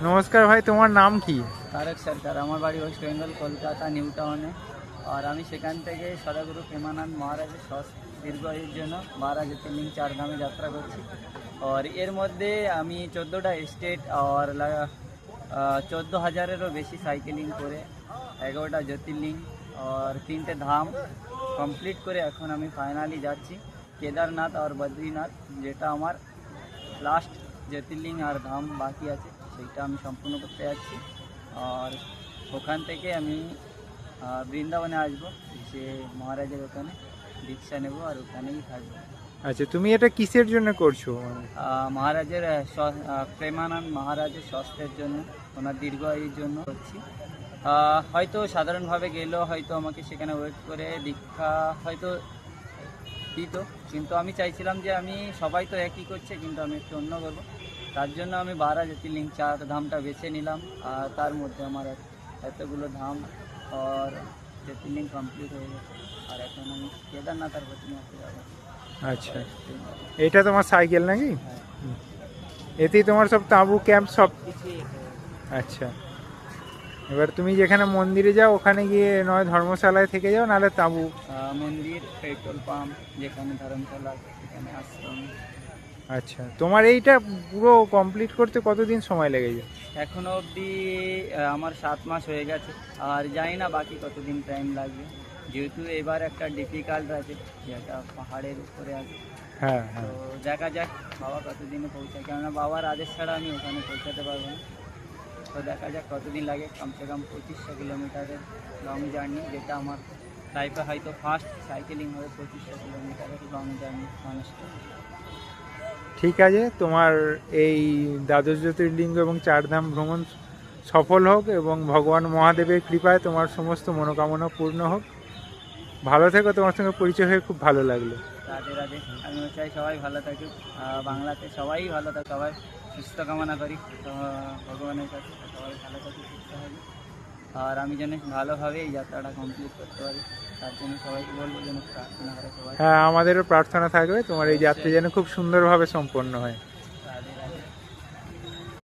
নমস্কার ভাই, তোমার নাম কি? তারক সরকার। আমার বাড়ি ওয়েস্ট বেঙ্গল, কলকাতা নিউ টাউনে। আর আমি সেখান থেকে সদাগুরু প্রেমানন্দ মহারাজের দীর্ঘায়ুর জন্য 12 জ্যোতির্লিঙ্গ 4 ধামে যাত্রা করছি। আর এর মধ্যে আমি 14টা স্টেট আর 14,000-এরও বেশি সাইকেলিং করে 11টা জ্যোতির্লিঙ্গ আর 3টে ধাম কমপ্লিট করে এখন আমি ফাইনালি যাচ্ছি কেদারনাথ আর বদ্রীনাথ, যেটা আমার লাস্ট জ্যোতির্লিঙ্গ আর ধাম বাকি আছে, সেইটা আমি সম্পূর্ণ করতে যাচ্ছি। আর ওখান থেকে আমি বৃন্দাবনে আসবো, যে মহারাজের ওখানে দীক্ষা নেব আর ওখানেই থাকবো। আচ্ছা, তুমি এটা কিসের জন্য করছো? মহারাজের প্রেমানন্দ মহারাজের স্বাস্থ্যের জন্য, ওনার দীর্ঘায়ুর জন্য করছি। হয়তো সাধারণভাবে গেলেও হয়তো আমাকে সেখানে ওয়েট করে দীক্ষা হয়তো দিত, কিন্তু আমি চাইছিলাম যে আমি সবাই তো একই করছে, কিন্তু আমি একটু অন্য করবো। তার জন্য আমি 12 জ্যোতির্লিঙ্গ 4 ধামটা বেছে নিলাম। আর তার মধ্যে আমার এতগুলো ধাম আর জ্যোতির্লিঙ্গ কমপ্লিট হয়ে গেছে। আর এখন আমি কেদারনাথ আর বদ্রীনাথে যাবো। আচ্ছা, এটা তোমার সাইকেল নাকি? হ্যাঁ, এতেই তোমার সব তাঁবু ক্যাম্প সব? কিছুই আচ্ছা, এবার তুমি যেখানে মন্দিরে যাও ওখানে গিয়ে নয় ধর্মশালায় থেকে যাও, নাহলে তাঁবু। মন্দির, পেট্রোল পাম্প, যেখানে ধর্মশালা সেখানে আশ্রম। আচ্ছা, তোমার এইটা পুরো কমপ্লিট করতে কতদিন সময় লেগেছে? এখনো অবধি আমার 7 মাস হয়ে গেছে। আর জানি না বাকি কতদিন টাইম লাগবে, যেহেতু এবার একটা ডিফিকাল্ট আছে, যেটা পাহাড়ের উপরে আছে। হ্যাঁ তো হ্যাঁ। দেখা যাক বাবা কতদিনে পৌঁছায়, কেননা বাবার আদেশ ছাড়া আমি ওখানে পৌঁছাতে পারবো না। তো দেখা যাক কতদিন লাগে। কমসে কম 2500 কিলোমিটারের লং জার্নি, যেটা আমার লাইফে হয়তো ফার্স্ট সাইকেলিং হবে। 2500 কিলোমিটারের লং জার্নি মানুষকে। ঠিক আছে, তোমার এই দ্বাদশ জ্যোতির্লিঙ্গ এবং 4 ধাম ভ্রমণ সফল হোক এবং ভগবান মহাদেবের কৃপায় তোমার সমস্ত মনোকামনা পূর্ণ হোক। ভালো থেকো, তোমার সঙ্গে পরিচয় হয়ে খুব ভালো লাগলো। রাধে রাধে। আমিও চাই সবাই ভালো থাকুক, বাংলাতে সবাই ভালো থাকে, সবাই সুস্থ কামনা করি ভগবানের কাছে, সবাই ভালো থাকুক, সুস্থ হবে। আর আমি যেন ভালোভাবে এই যাত্রাটা কমপ্লিট করতে পারি, তার জন্য সবাইকে বলবো যেন প্রার্থনা করে সবাই। হ্যাঁ, আমাদেরও প্রার্থনা থাকবে তোমার এই যাত্রা যেন খুব সুন্দরভাবে সম্পন্ন হয়।